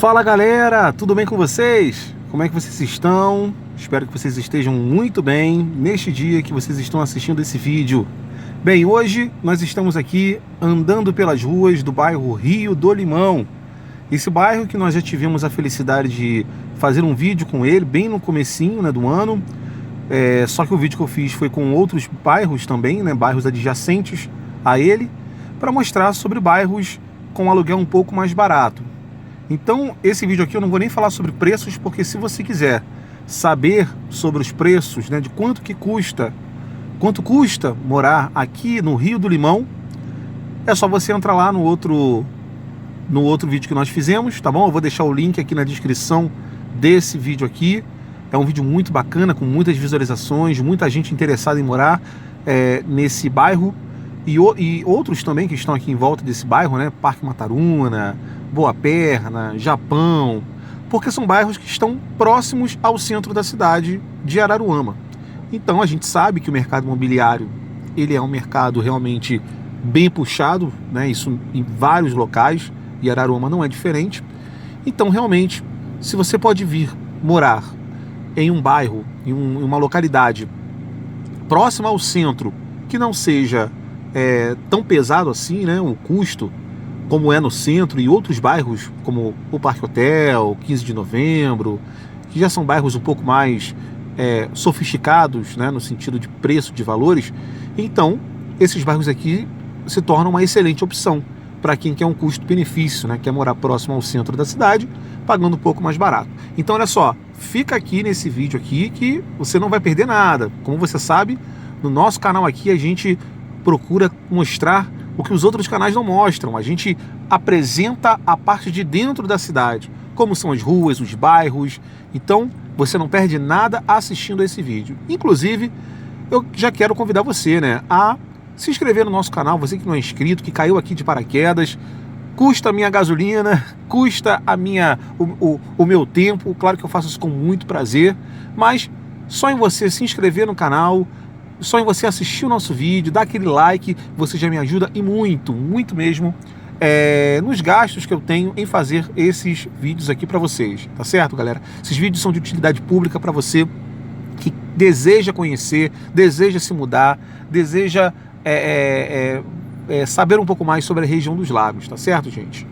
Fala galera, tudo bem com vocês? Como é que vocês estão? Espero que vocês estejam muito bem neste dia que vocês estão assistindo esse vídeo. Bem, hoje nós estamos aqui andando pelas ruas do bairro Rio do Limão. Esse bairro que nós já tivemos a felicidade de fazer um vídeo com ele bem no comecinho, do ano. Só que o vídeo que eu fiz foi com outros bairros também, bairros adjacentes a ele, para mostrar sobre bairros com aluguel um pouco mais barato. Então, esse vídeo aqui eu não vou nem falar sobre preços, porque se você quiser saber sobre os preços, de quanto custa morar aqui no Rio do Limão, é só você entrar lá no outro vídeo que nós fizemos, tá bom? Eu vou deixar o link aqui na descrição desse vídeo aqui. É um vídeo muito bacana, com muitas visualizações, muita gente interessada em morar nesse bairro e outros também que estão aqui em volta desse bairro, Parque Mataruna, Boa Perna, Japão, porque são bairros que estão próximos ao centro da cidade de Araruama. Então a gente sabe que o mercado imobiliário ele é um mercado realmente bem puxado, isso em vários locais, e Araruama não é diferente. Então realmente, se você pode vir morar em um bairro, em uma localidade próxima ao centro, que não seja tão pesado assim, o custo, como é no centro e outros bairros, como o Parque Hotel, 15 de Novembro, que já são bairros um pouco mais sofisticados, no sentido de preço, de valores. Então, esses bairros aqui se tornam uma excelente opção para quem quer um custo-benefício, quer morar próximo ao centro da cidade, pagando um pouco mais barato. Então, olha só, fica aqui nesse vídeo aqui que você não vai perder nada. Como você sabe, no nosso canal aqui a gente procura mostrar o que os outros canais não mostram. A gente apresenta a parte de dentro da cidade, como são as ruas, os bairros. Então, você não perde nada assistindo a esse vídeo. Inclusive, eu já quero convidar você, a se inscrever no nosso canal, você que não é inscrito, que caiu aqui de paraquedas. Custa a minha gasolina, custa o meu tempo. Claro que eu faço isso com muito prazer, mas só em você se inscrever no canal, só em você assistir o nosso vídeo, dar aquele like, você já me ajuda e muito, muito mesmo nos gastos que eu tenho em fazer esses vídeos aqui para vocês, tá certo, galera? Esses vídeos são de utilidade pública para você que deseja conhecer, deseja se mudar, deseja saber um pouco mais sobre a região dos lagos, tá certo, gente?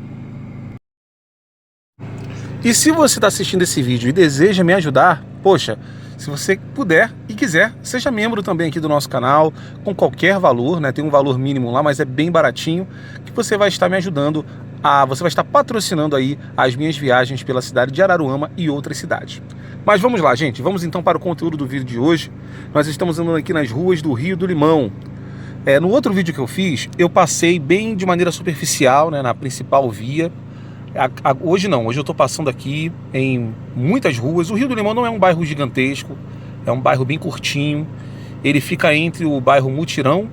E se você está assistindo esse vídeo e deseja me ajudar, poxa, se você puder e quiser, seja membro também aqui do nosso canal, com qualquer valor, tem um valor mínimo lá, mas é bem baratinho, que você vai estar me ajudando, você vai estar patrocinando aí as minhas viagens pela cidade de Araruama e outras cidades. Mas vamos lá, gente, vamos então para o conteúdo do vídeo de hoje. Nós estamos andando aqui nas ruas do Rio do Limão. No outro vídeo que eu fiz, eu passei bem de maneira superficial, na principal via. Hoje não, hoje eu estou passando aqui em muitas ruas. O Rio do Limão não é um bairro gigantesco, é um bairro bem curtinho. Ele fica entre o bairro Mutirão,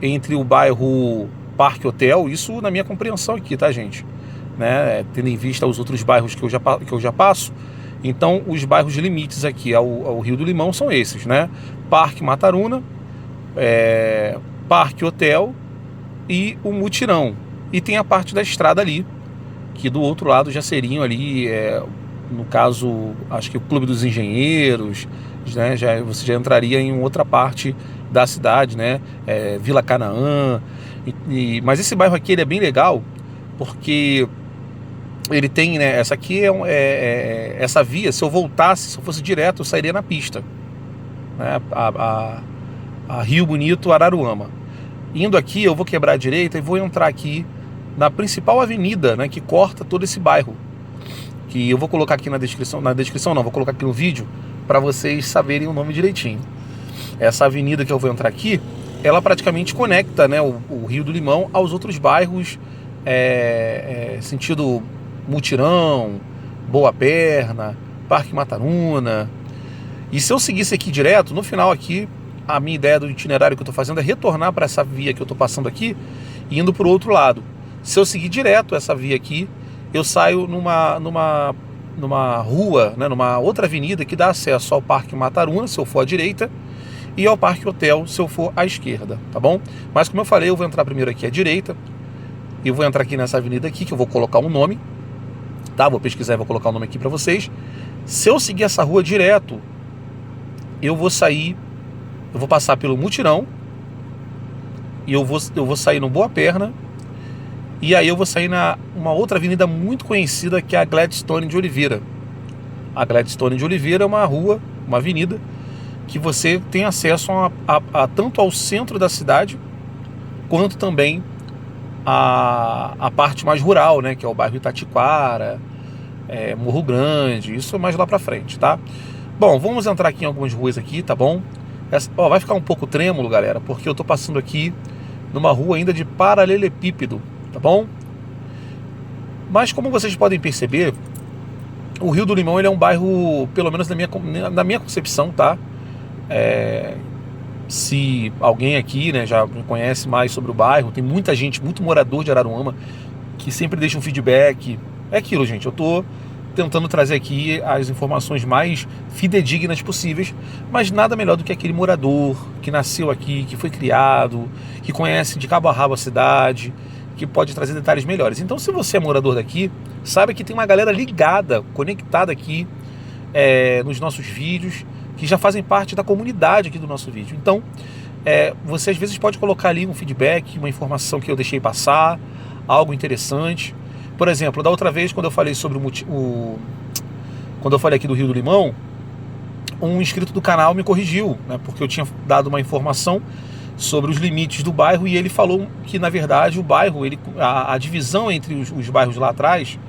entre o bairro Parque Hotel, isso na minha compreensão aqui, tá, gente? Tendo em vista os outros bairros que eu já passo. Então, os bairros limites aqui ao Rio do Limão são esses, Parque Mataruna, Parque Hotel e o Mutirão. E tem a parte da estrada ali, que do outro lado já seriam ali, no caso, acho que o Clube dos Engenheiros, você já entraria em outra parte da cidade, Vila Canaã. Mas esse bairro aqui ele é bem legal, porque ele tem, essa aqui essa via, se eu fosse direto, eu sairia na pista, a Rio Bonito, Araruama. Indo aqui, eu vou quebrar a direita e vou entrar aqui na principal avenida, que corta todo esse bairro, que eu vou colocar aqui na descrição não, vou colocar aqui no vídeo para vocês saberem o nome direitinho. Essa avenida que eu vou entrar aqui, ela praticamente conecta, o Rio do Limão aos outros bairros, sentido Mutirão, Boa Perna, Parque Mataruna. E se eu seguisse aqui direto, no final aqui, a minha ideia do itinerário que eu estou fazendo é retornar para essa via que eu estou passando aqui, indo para o outro lado. Se eu seguir direto essa via aqui, eu saio numa rua, numa outra avenida que dá acesso ao Parque Mataruna, se eu for à direita, e ao Parque Hotel, se eu for à esquerda, tá bom? Mas como eu falei, eu vou entrar primeiro aqui à direita, e eu vou entrar aqui nessa avenida aqui, que eu vou colocar um nome, tá? Vou pesquisar e vou colocar o nome aqui para vocês. Se eu seguir essa rua direto, eu vou passar pelo Mutirão, e eu vou sair no Boa Perna, e aí eu vou sair na uma outra avenida muito conhecida, que é a Gladstone de Oliveira. A Gladstone de Oliveira é uma rua, uma avenida, que você tem acesso tanto ao centro da cidade, quanto também a parte mais rural, né, que é o bairro Itatiquara, Morro Grande, isso é mais lá pra frente, tá? Bom, vamos entrar aqui em algumas ruas aqui, tá bom? Vai ficar um pouco trêmulo, galera, porque eu tô passando aqui numa rua ainda de paralelepípedo, tá bom? Mas como vocês podem perceber, o Rio do Limão ele é um bairro, pelo menos na minha concepção, tá? Se alguém aqui, né, já conhece mais sobre o bairro, tem muita gente, muito morador de Araruama, que sempre deixa um feedback. É aquilo, gente, eu tô tentando trazer aqui as informações mais fidedignas possíveis, mas nada melhor do que aquele morador que nasceu aqui, que foi criado, que conhece de cabo a rabo a cidade, que pode trazer detalhes melhores. Então, se você é morador daqui, sabe que tem uma galera ligada, conectada aqui nos nossos vídeos, que já fazem parte da comunidade aqui do nosso vídeo. Então, você às vezes pode colocar ali um feedback, uma informação que eu deixei passar, algo interessante. Por exemplo, da outra vez, quando eu falei sobre quando eu falei aqui do Rio do Limão, um inscrito do canal me corrigiu, né, porque eu tinha dado uma informação sobre os limites do bairro, e ele falou que, na verdade, o bairro, a divisão entre os bairros lá atrás,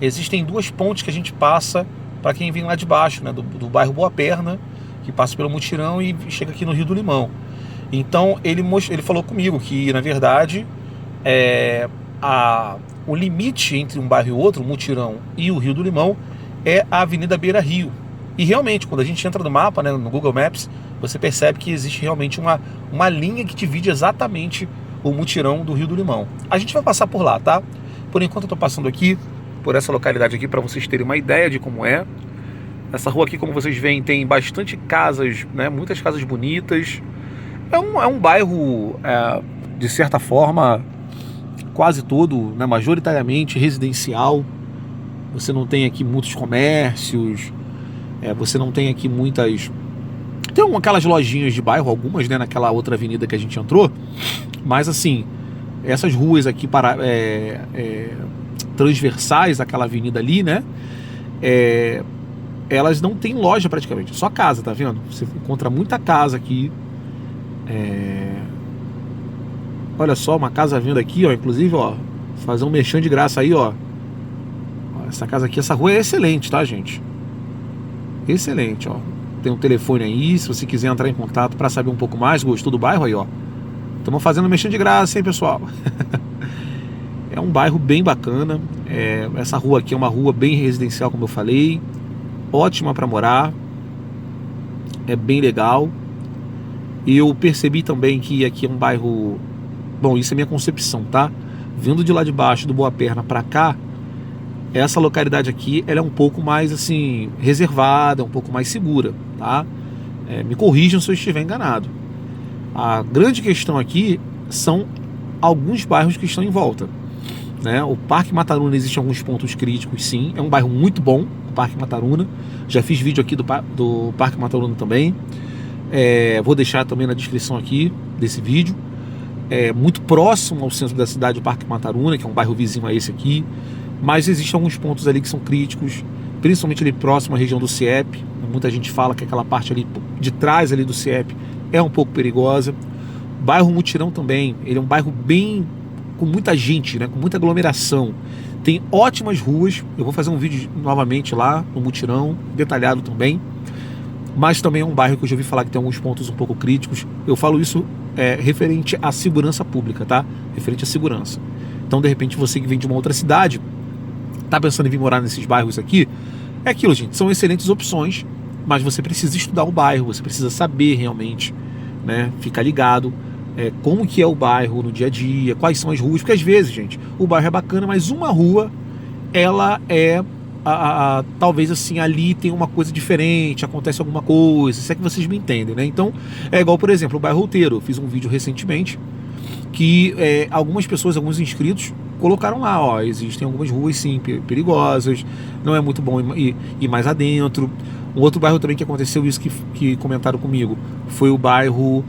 existem duas pontes que a gente passa para quem vem lá de baixo, né, do bairro Boa Perna, que passa pelo Mutirão e chega aqui no Rio do Limão. Então ele falou comigo que, na verdade, o limite entre um bairro e outro, o Mutirão e o Rio do Limão, é a Avenida Beira Rio. E realmente, quando a gente entra no mapa, né, no Google Maps, você percebe que existe realmente uma linha que divide exatamente o Mutirão do Rio do Limão. A gente vai passar por lá, tá? Por enquanto eu estou passando aqui por essa localidade aqui para vocês terem uma ideia de como é. Essa rua aqui, como vocês veem, tem bastante casas, né, muitas casas bonitas. É um bairro, de certa forma, quase todo, né, majoritariamente residencial. Você não tem aqui muitos comércios, você não tem aqui muitas... Tem aquelas lojinhas de bairro, algumas, né, naquela outra avenida que a gente entrou, mas assim, essas ruas aqui transversais àquela avenida ali, né, elas não tem loja praticamente, só casa, tá vendo? Você encontra muita casa aqui. Olha só, uma casa vindo aqui, ó, inclusive, ó, fazer um merchan de graça aí, ó. Essa casa aqui, essa rua é excelente, tá, gente? Excelente, ó. Tem um telefone aí, se você quiser entrar em contato para saber um pouco mais, gostou do bairro aí, ó. Estamos fazendo merchan de graça, hein, pessoal? É um bairro bem bacana. Essa rua aqui é uma rua bem residencial, como eu falei. Ótima para morar. É bem legal. E eu percebi também que aqui é um bairro... Bom, isso é minha concepção, tá? Vindo de lá de baixo, do Boa Perna para cá, essa localidade aqui, ela é um pouco mais, assim, reservada, um pouco mais segura, tá? Me corrijam se eu estiver enganado. A grande questão aqui são alguns bairros que estão em volta, né? O Parque Mataruna, existem alguns pontos críticos, sim. É um bairro muito bom, o Parque Mataruna. Já fiz vídeo aqui do Parque Mataruna também. Vou deixar também na descrição aqui desse vídeo. Muito próximo ao centro da cidade, o Parque Mataruna, que é um bairro vizinho a esse aqui. Mas existem alguns pontos ali que são críticos, principalmente ali próximo à região do CIEP. Muita gente fala que aquela parte ali de trás ali do CIEP é um pouco perigosa. O bairro Mutirão também, ele é um bairro bem com muita gente, né, com muita aglomeração. Tem ótimas ruas. Eu vou fazer um vídeo novamente lá no Mutirão, detalhado também. Mas também é um bairro que eu já ouvi falar que tem alguns pontos um pouco críticos. Eu falo isso referente à segurança pública, tá? Referente à segurança. Então, de repente, você que vem de uma outra cidade, tá pensando em vir morar nesses bairros aqui, é aquilo, gente, são excelentes opções, mas você precisa estudar o bairro, você precisa saber realmente, né, ficar ligado, como que é o bairro no dia a dia, quais são as ruas, porque às vezes, gente, o bairro é bacana, mas uma rua, ela talvez assim, ali tem uma coisa diferente, acontece alguma coisa, se é que vocês me entendem, né? Então, é igual, por exemplo, o bairro Outeiro. Eu fiz um vídeo recentemente que algumas pessoas, alguns inscritos, colocaram lá, ó, existem algumas ruas sim perigosas, não é muito bom ir mais adentro. Um outro bairro também que aconteceu isso que comentaram comigo foi o bairro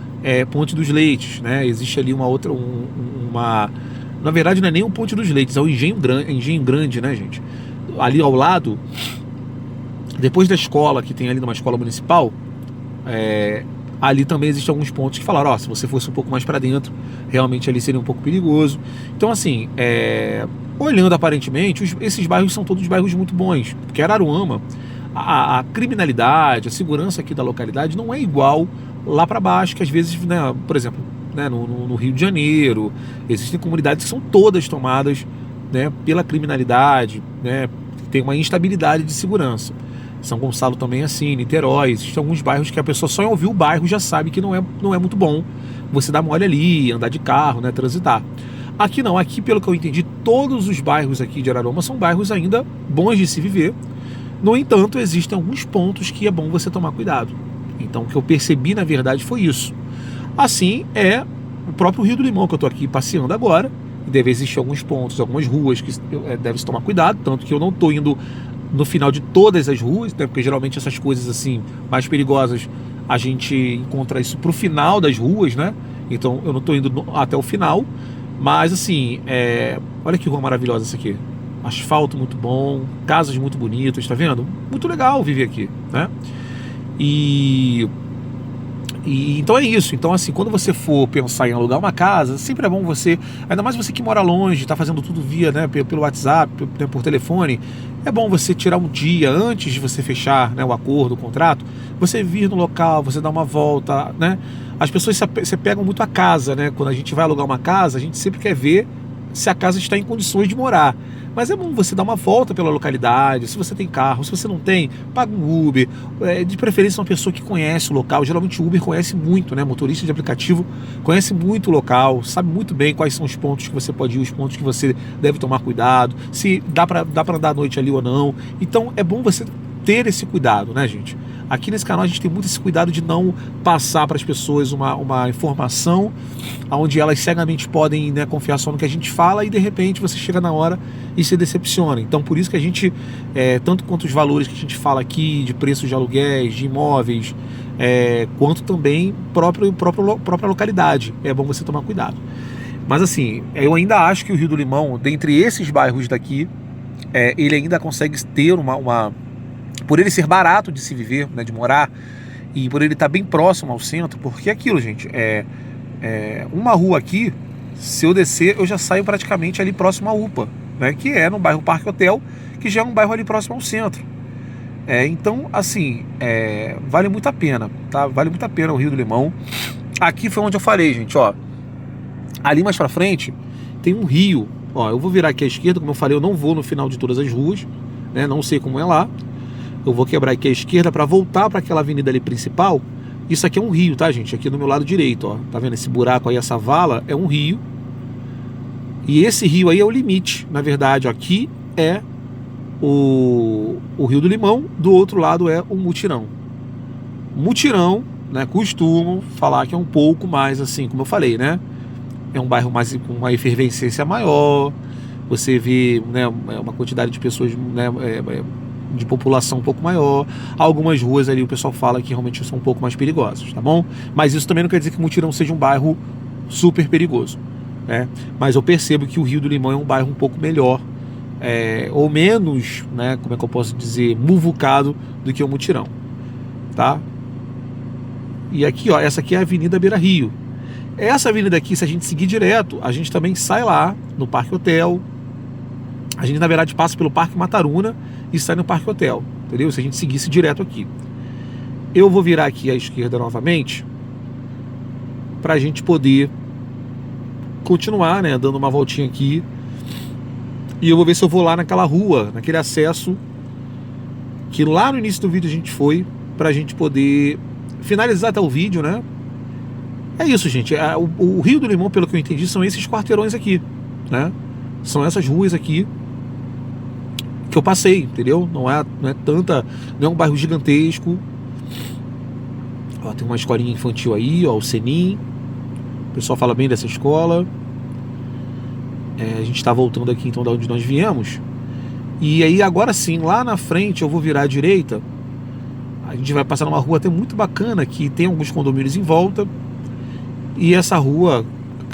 Ponte dos Leites, né? Existe ali uma outra, na verdade não é nem o Ponte dos Leites, é o Engenho Grande, né, gente? Ali ao lado, depois da escola, que tem ali numa escola municipal, ali também existem alguns pontos que falaram, ó, se você fosse um pouco mais para dentro, realmente ali seria um pouco perigoso. Então, assim, olhando aparentemente, esses bairros são todos bairros muito bons, porque Araruama, a criminalidade, a segurança aqui da localidade não é igual lá para baixo, que às vezes, né, por exemplo, né, no Rio de Janeiro, existem comunidades que são todas tomadas, né, pela criminalidade, né, tem uma instabilidade de segurança. São Gonçalo também é assim, Niterói, existem alguns bairros que a pessoa só em ouvir o bairro já sabe que não é muito bom você dar mole ali, andar de carro, né, transitar. Aqui não, aqui pelo que eu entendi, todos os bairros aqui de Araruama são bairros ainda bons de se viver. No entanto, existem alguns pontos que é bom você tomar cuidado. Então, o que eu percebi, na verdade, foi isso. Assim, é o próprio Rio do Limão, que eu estou aqui passeando agora, e deve existir alguns pontos, algumas ruas que deve-se tomar cuidado, tanto que eu não estou indo no final de todas as ruas, né, porque geralmente essas coisas assim mais perigosas a gente encontra isso pro final das ruas, né? Então eu não estou indo até o final, mas assim, olha que rua maravilhosa essa aqui. Asfalto muito bom, casas muito bonitas, tá vendo? Muito legal viver aqui, né? E então é isso. Então, assim, quando você for pensar em alugar uma casa, sempre é bom você, ainda mais você que mora longe, tá fazendo tudo via, né, pelo WhatsApp, por telefone, é bom você tirar um dia antes de você fechar, né, o acordo, o contrato, você vir no local, você dar uma volta, né? As pessoas se pegam muito a casa, né? Quando a gente vai alugar uma casa, a gente sempre quer ver se a casa está em condições de morar. Mas é bom você dar uma volta pela localidade, se você tem carro, se você não tem, paga um Uber, de preferência uma pessoa que conhece o local. Geralmente o Uber conhece muito, né? Motorista de aplicativo conhece muito o local, sabe muito bem quais são os pontos que você pode ir, os pontos que você deve tomar cuidado, se dá para andar à noite ali ou não. Então é bom você ter esse cuidado, né, gente? Aqui nesse canal a gente tem muito esse cuidado de não passar para as pessoas uma informação onde elas cegamente podem, né, confiar só no que a gente fala e de repente você chega na hora e se decepciona. Então por isso que a gente, tanto quanto os valores que a gente fala aqui, de preços de aluguéis, de imóveis, quanto também própria localidade, é bom você tomar cuidado. Mas assim, eu ainda acho que o Rio do Limão, dentre esses bairros daqui, ele ainda consegue ter por ele ser barato de se viver, né, de morar, e por ele estar bem próximo ao centro, porque é aquilo, gente, uma rua aqui, se eu descer, eu já saio praticamente ali próximo à UPA, né, que é no bairro Parque Hotel, que já é um bairro ali próximo ao centro. Então, assim, vale muito a pena, tá? Vale muito a pena o Rio do Limão. Aqui foi onde eu falei, gente, ó, ali mais pra frente tem um rio, ó, eu vou virar aqui à esquerda, como eu falei, eu não vou no final de todas as ruas, né, não sei como é lá. Eu vou quebrar aqui à esquerda para voltar para aquela avenida ali principal. Isso aqui é um rio, tá, gente? Aqui no meu lado direito, ó. Tá vendo esse buraco aí, essa vala? É um rio. E esse rio aí é o limite. Na verdade, ó, aqui é o Rio do Limão. Do outro lado é o Mutirão. Mutirão, né? Costumam falar que é um pouco mais assim, como eu falei, né? É um bairro mais com uma efervescência maior. Você vê, né, uma quantidade de pessoas, né, de população um pouco maior. Algumas ruas ali o pessoal fala que realmente são um pouco mais perigosas, tá bom? Mas isso também não quer dizer que Mutirão seja um bairro super perigoso, né? Mas eu percebo que o Rio do Limão é um bairro um pouco melhor, ou menos, né, como é que eu posso dizer, muvucado do que o Mutirão, tá? E aqui, ó, essa aqui é a Avenida Beira Rio. Essa avenida aqui, se a gente seguir direto, a gente também sai lá no Parque Hotel. A gente, na verdade, passa pelo Parque Mataruna e sai no Parque Hotel, entendeu? Se a gente seguisse direto aqui. Eu vou virar aqui à esquerda novamente para a gente poder continuar, né, dando uma voltinha aqui. E eu vou ver se eu vou lá naquela rua, naquele acesso que lá no início do vídeo a gente foi, para a gente poder finalizar até o vídeo, né? É isso, gente. O Rio do Limão, pelo que eu entendi, são esses quarteirões aqui, né? São essas ruas aqui que eu passei, entendeu? Não é tanta, não é um bairro gigantesco. Ó, tem uma escolinha infantil aí, ó, o Senim. O pessoal fala bem dessa escola. A gente está voltando aqui então da onde nós viemos. E aí agora sim, lá na frente eu vou virar à direita. A gente vai passar numa rua até muito bacana, que tem alguns condomínios em volta. E essa rua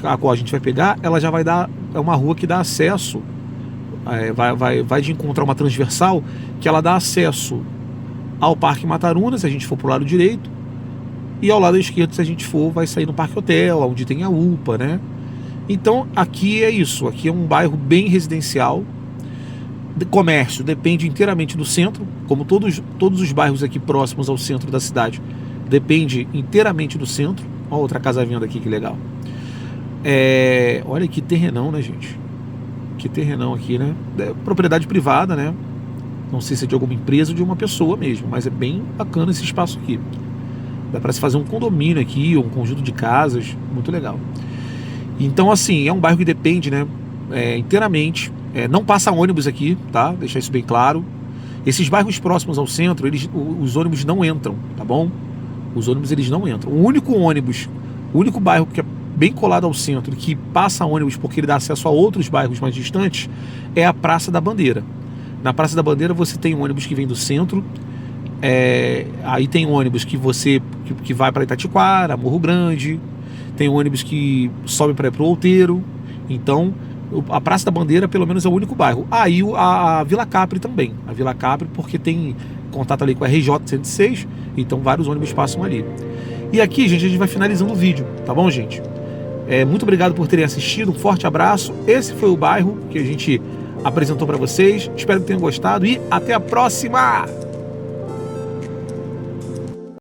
a qual a gente vai pegar, ela já vai dar, é uma rua que dá acesso, vai de encontrar uma transversal que ela dá acesso ao Parque Mataruna, se a gente for pro lado direito, e ao lado esquerdo, se a gente for, vai sair no Parque Hotel, onde tem a UPA, né? Então aqui é isso, aqui é um bairro bem residencial. Comércio depende inteiramente do centro, como todos os bairros aqui próximos ao centro da cidade, depende inteiramente do centro. Olha outra casa à venda aqui, que legal. Olha que terrenão, né, gente? Que terrenão aqui, né? É propriedade privada, né? Não sei se é de alguma empresa ou de uma pessoa mesmo, mas é bem bacana esse espaço aqui. Dá para se fazer um condomínio aqui, um conjunto de casas, muito legal. Então, assim, é um bairro que depende, né, inteiramente. Não passa ônibus aqui, tá? Deixar isso bem claro. Esses bairros próximos ao centro, os ônibus não entram, tá bom? Os ônibus, eles não entram. O único bairro que é bem colado ao centro, que passa ônibus porque ele dá acesso a outros bairros mais distantes, é a Praça da Bandeira. Na Praça da Bandeira você tem um ônibus que vem do centro, aí tem um ônibus que vai para Itatiquara, Morro Grande, tem um ônibus que sobe para ir para o Outeiro. Então a Praça da Bandeira pelo menos é o único bairro. Aí a Vila Capri também, a Vila Capri, porque tem contato ali com a RJ 106, então vários ônibus passam ali. E aqui, gente, a gente vai finalizando o vídeo, tá bom, gente? Muito obrigado por terem assistido, um forte abraço. Esse foi o bairro que a gente apresentou para vocês, espero que tenham gostado e até a próxima!